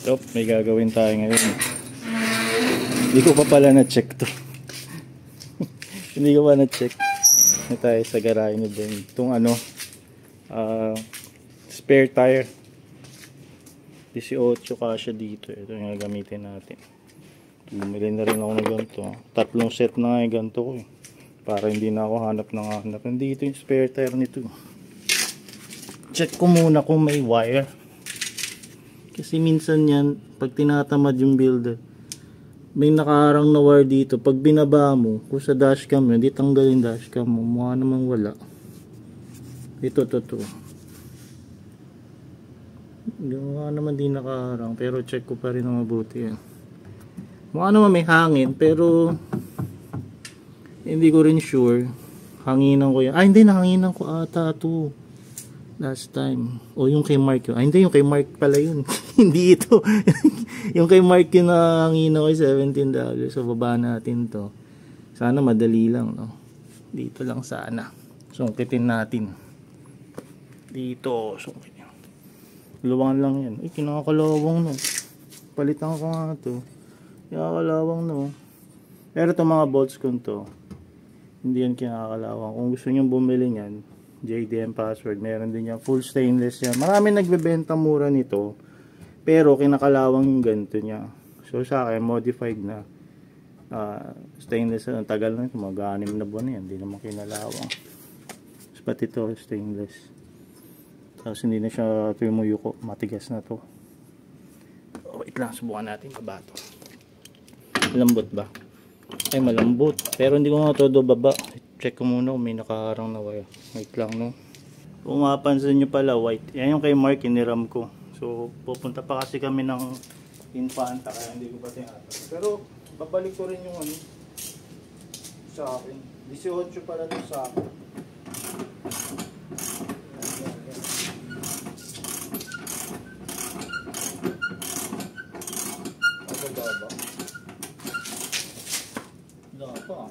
So, may gagawin tayo ngayon. Hindi ko pa pala na-check to. Hindi ko pa na-check. Na tayo sa garahe ni Ben. Itong ano, spare tire. 18 kasya dito. Ito yung gagamitin natin. Bumili na rin ako ng ganito. 3 set na nga yung ganito ko eh. Para hindi na ako hanap. Nandito yung spare tire nito. Check ko muna kung may wire. Kasi minsan yan, pag tinatamad yung builder, may nakaharang na wire dito. Pag binaba mo, kung sa dashcam yun, hindi tanggal yung dashcam mo. Mukha namang wala. Ito. Mukha naman di nakaharang. Pero check ko pa rin na mabuti yan. Mukha naman may hangin, pero hindi ko rin sure. Hanginan ko yan. Hindi, nahanginan ko ata ito. Last time. O yung kay Mark yun. Hindi, yung kay Mark pala yun. Hindi ito. Yung kay Mark yun na hangina ko $17. So baba natin to. Sana madali lang, no? Dito lang sana. Sungkitin natin. Dito. Sungkitin. Luwangan lang yan. Kinakalawang, no? Palitan ko nga to. Kinakalawang, no? Pero itong mga bolts ko to, hindi yan kinakalawang. Kung gusto nyo bumili nyan, JDM password, meron din yan, full stainless yan. Marami nagbebenta mura nito, pero kinakalawang yung ganito niya. So sa akin, modified na stainless. Ang tagal na ito, mag-6 na buwan na yan, hindi naman kinalawang. Pati ito stainless, tapos hindi na siya tumuyuko, matigas na to. Wait lang, subukan natin baba to. Malambot ba? Ay, malambot, pero hindi ko nga todo baba. Check ko muna kung may nakaharang na wire. Wait lang, no? Kung mapansin nyo pala, white. Yan yung kay Mark, iniram ko. So, pupunta pa kasi kami ng Infanta, kaya hindi ko pa tinatanong. Pero, babalik ko rin yung ano sa akin. 18 pala ito sa akin. Magagaba. Wala pa.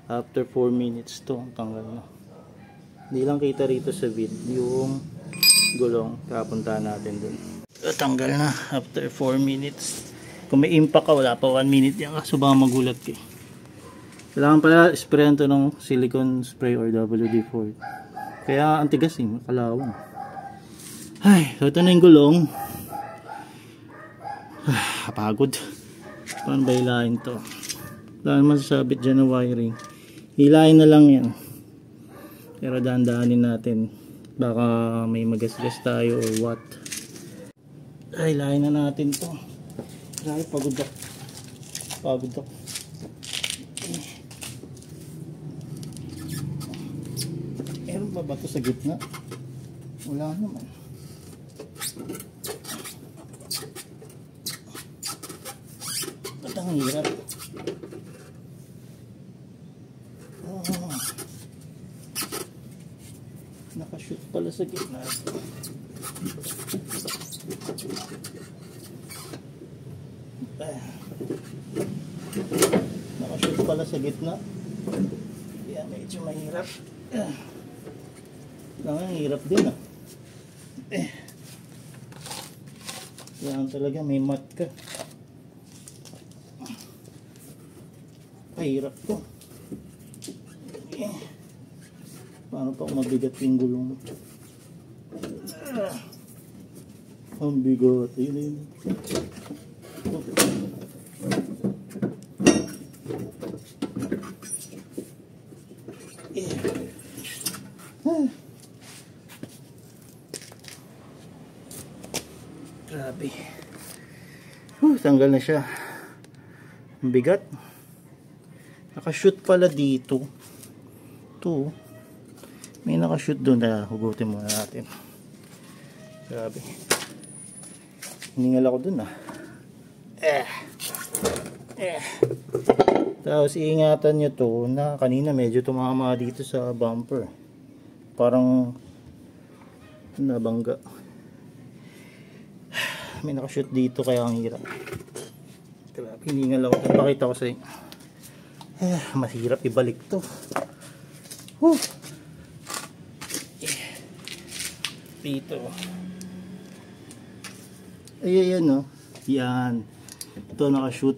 After 4 minutes to, tanggal na. Hindi lang kita rito sa vid yung gulong, kapuntahan natin dun. Tanggal na after 4 minutes. Kung may impact ka, wala pa 1 minute yan, kaso baka magulat ka. Kailangan pala sprayan to ng silicone spray or WD-40. Kaya antigas eh, makalawang. Ay, so ito na yung gulong. Kapagod. Paano ba hilahin to? Wala naman sasabit dyan na wiring. Hilahin na lang yan. Pero dahan-dahanin natin. Baka may magasgas tayo or what. Ay, hilahin na natin to. Ay, pagod ako. Pagod ako. Meron ba ba ito sa gitna? Wala naman. Ba't ang hirap? Nakashoot pala sa gitna. Nakashoot pala sa gitna. Yan, medyo mahirap. Ang hirap din ah. Kailangan talaga may mat ka. Hirap to. Paano pa kung mabigat yung gulong? Ang bigot. Ayun. Grabe. Tanggal na siya. Ang bigat. Nakashoot pala dito. Ito. May nakashoot doon na hugutin muna natin. Grabe. Hiningal ako doon Tapos iingatan nyo to na kanina medyo tumama dito sa bumper. Parang nabangga. May nakashoot dito kaya ang hirap. Grabe, hiningal ako. Pakita ko sa inyo. Mahirap ibalik to. Dito. Ayan no. Yan. Ito nakashoot.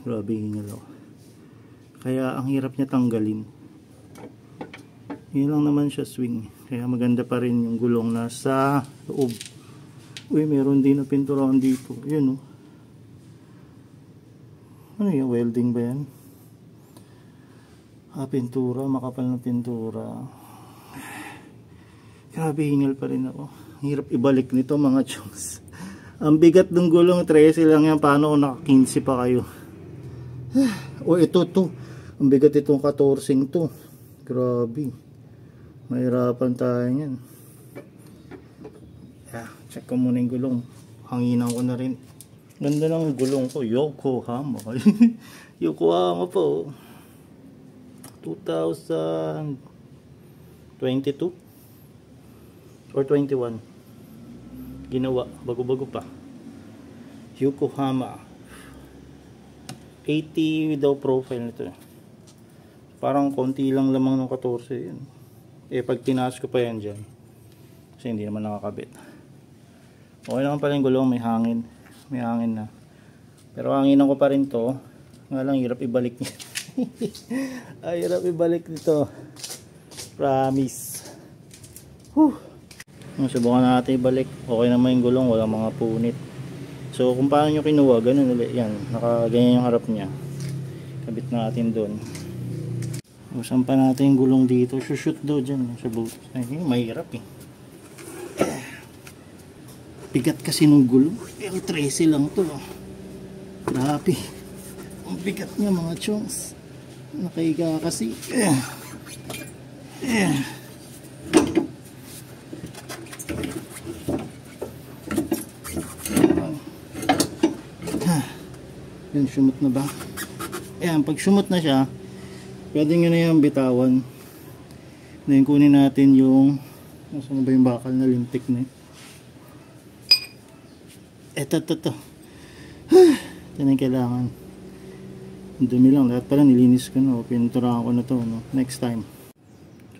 Grabe hingal ako. Kaya ang hirap niya tanggalin. Yun lang naman siya swing. Kaya maganda pa rin yung gulong nasa loob. Uy, meron din na pinturahan dito. Ayan no. Ano yung welding ba yan? Pintura, makapal na pintura. Grabe, hingal pa rin ako. Hirap ibalik nito mga chunks. Ang bigat ng gulong, 13 lang yan. Paano kung naka 15 pa kayo? O ito to. Ang bigat itong 14 to. Grabe. Mahirapan tayo yan. Check ko muna yung gulong. Hanginan ko na rin. Ganda ng gulong ko. Yokohama. Yokohama po. 2022 or 21 ginawa, bago-bago pa. Yokohama 80 daw profile nito. Parang konti lang lamang ng 14 yun. Pag tinaas ko pa yan dyan kasi hindi naman nakakabit. Okay naman pala yung gulong, may hangin na, pero hanginan ko pa rin to. Nga lang hirap ibalik niya. Ay, hirap ibalik nito. Promise. Subukan natin ibalik. Okay naman yung gulong, walang mga punit. So kung paano nyo kinuha, ganun ulit yan. Nakaganyan yung harap nya. Kabit natin doon. Usan pa natin yung gulong dito. Shoot daw dyan sa boat. Ay, mahirap bigat kasi nung gulong. Pero 13 lang to. Grabe. Ang bigat niya mga chunks. Nakahiga kasi. Yan, sumot na ba? Ayan, pag sumot na siya, pwede nyo na yung bitawan. Then kunin natin yung nasaan ba yung bakal na lintik na ito. Ito na yung kailangan. Ang dumi lang. Lahat pala nilinis ko na. Pininturahan ko na to no? Next time.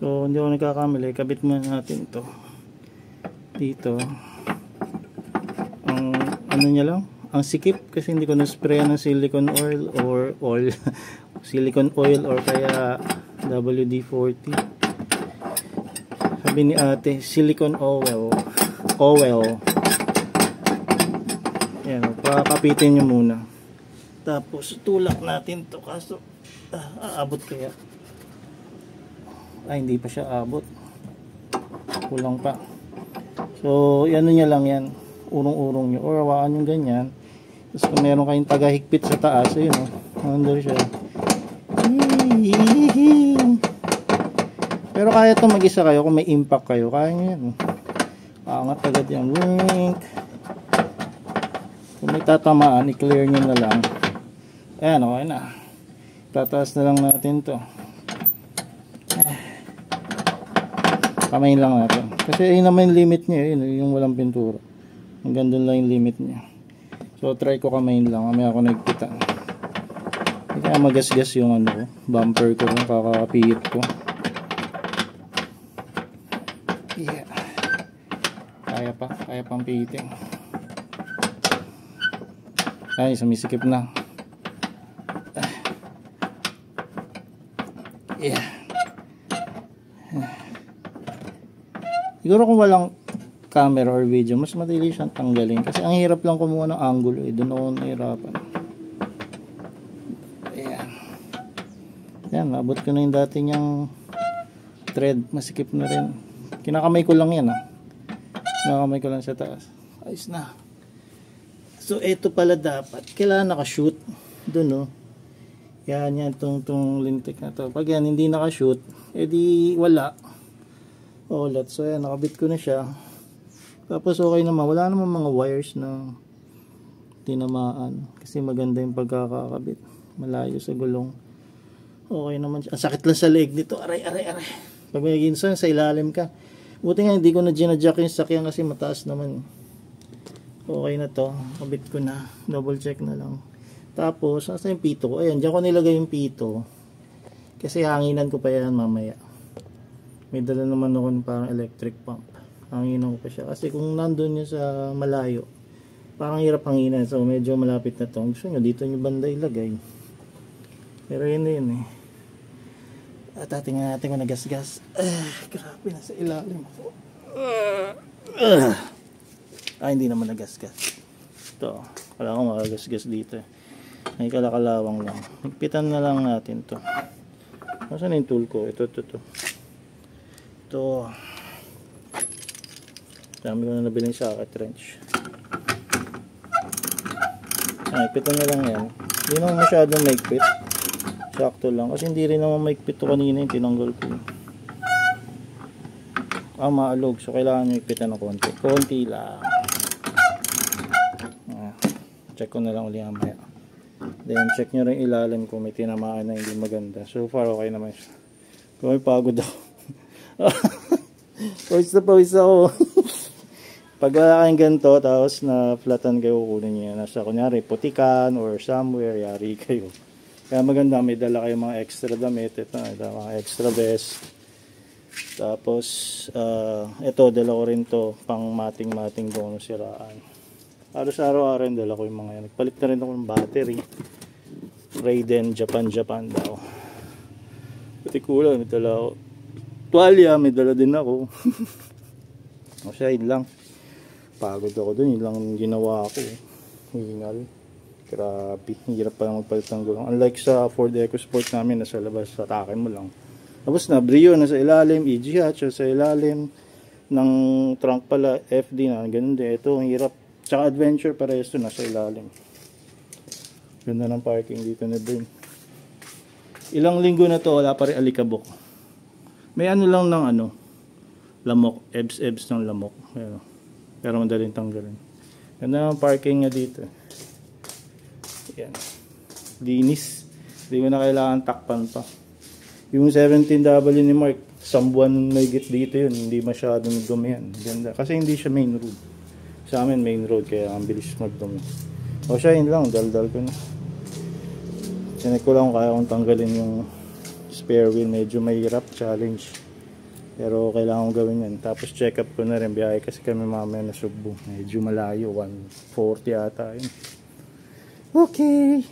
So hindi ako nagkakamali. Kabit muna natin ito dito. Ang ano niya lang, ang sikip kasi hindi ko na-spray ng silicone oil or silicone oil or kaya WD-40. Sabi ni ate, silicone oil. Ayan, pakapitin nyo muna. Tapos tulak natin to kaso aabot kaya. Ay, hindi pa siya abot. Kulang pa. So, ano niya lang yan. Urong-urong nyo. Or hawakan yung ganyan. Tapos kung meron kayong tagahigpit sa taas, ayun o. Under siya. Pero kaya ito mag-isa kayo. Kung may impact kayo, kaya nyo yan. Angat agad yan. Wink. Kung may tatamaan, i-clear nyo na lang. Ayan, okay na. Tataas na lang natin to. Kamayin lang natin. Kasi yun naman yung limit niya. Yun, yung walang pintura. Hanggang doon lang yung limit niya. So, try ko kamayin lang. Mamaya ako nagpita. Hindi kaya magasgas yung ano, bumper ko. Kakapihit ko. Yeah. Kaya pang pihitin. Ay, sumisikip na. Yeah. Siguro kung walang camera or video, mas madali siyang tanggalin. Kasi ang hirap lang kumuha ng angulo eh. Doon ako nahirapan. Ayan. Yan, naabot ko na yung dati niyang thread. Masikip na rin. Kinakamay ko lang yan ah. Kinakamay ko lang sa taas. Ayos na. So, ito pala dapat. Kailangan nakashoot. Doon oh. Yan, tong lintik na to. Pag yan, hindi nakashoot, edi wala. Ulat. So, yan, nakabit ko na siya. Tapos, okay naman. Wala naman mga wires na tinamaan. Kasi maganda yung pagkakakabit. Malayo sa gulong. Okay naman siya. Ang sakit lang sa leg nito. Aray. Pag may ginsan, sa ilalim ka. Buti nga, hindi ko na ginadjack yung sakyan kasi mataas naman. Okay na to. Kabit ko na. Double check na lang. Tapos, nasa yung pito ko? Ayan, dyan ko nilagay yung pito. Kasi hanginan ko pa yan mamaya. May dala naman ako ng parang electric pump. Hanginan ko pa siya. Kasi kung nandun niya sa malayo, parang hirap hanginan. So, medyo malapit na to. Gusto nyo, dito nyo banda ilagay. Pero yun na yun eh. At tingnan natin kung nagasgas. Grabe, nasa ilalim ako. Hindi naman nagasgas. Ito, kala ko makagasgas dito eh. May kalakalawang lang. Higpitan na lang natin to. Nasaan yung tool ko? Ito. Dami ko na nabiling socket wrench. Higpitan na lang yan. Hindi naman masyadong maigpit. Sakto lang. Kasi hindi rin naman maigpit to kanina yung tinanggal ko. Maalog. So kailangan nyo higpitan ng konti. Konti lang. Check ko na lang ulit mamaya. Then check nyo rin ilalim kung may tinamaan na hindi maganda. So far okay naman siya. Kung may pagod ako. Pawis ako. Pag wala kayong ganito, tapos na flatan kayo, kukunin nyo yan. Nasa kunyari putikan or somewhere, yari kayo. Kaya maganda, may dala kayo mga extra damit. Ito, mga extra vest. Tapos ito, dala ko rin to pang mating-mating bonus siraan. Araw-araw rin dala ko yung mga yan. Nagpalit na rin ako ng battery. Raiden Japan daw. Pati kulang, may dala ako. Tuwalya, may dala din ako. O siya, yun lang. Pagod ako dun, yun lang ginawa ko. Hingal. Grabe, hirap pa lang magpalit ng gulong. Unlike sa Ford EcoSport namin, nasa labas, atakin mo lang. Tapos na, Brio nasa ilalim, EG hatch sa ilalim. Ng trunk pala, FD na, ganun din. Ito, ang hirap. Tsaka Adventure, parehas ito, nasa ilalim. Ganda ng parking dito na din. Ilang linggo na to, wala pa rin alikabok. May ano lang ng lamok, ebs ng lamok. Pero madaling tanggalin. Ganda ng parking nga dito. Yan. Linis. Hindi mo na kailangan takpan pa. Yung 17W ni Mark, sambuan may git dito yun. Hindi masyadong dumi yan. Ganda. Kasi hindi siya main road. Sa amin main road, kaya ang bilis magdumi. O siya, yun lang. Daldal ko na. Sinek ko lang kung kaya kong tanggalin yung spare wheel. Medyo mahirap. Challenge. Pero kailangan kong gawin yan. Tapos check up ko na rin. Biyahe kasi kami mamaya na Subo. Medyo malayo. 140 ata yun. Okay.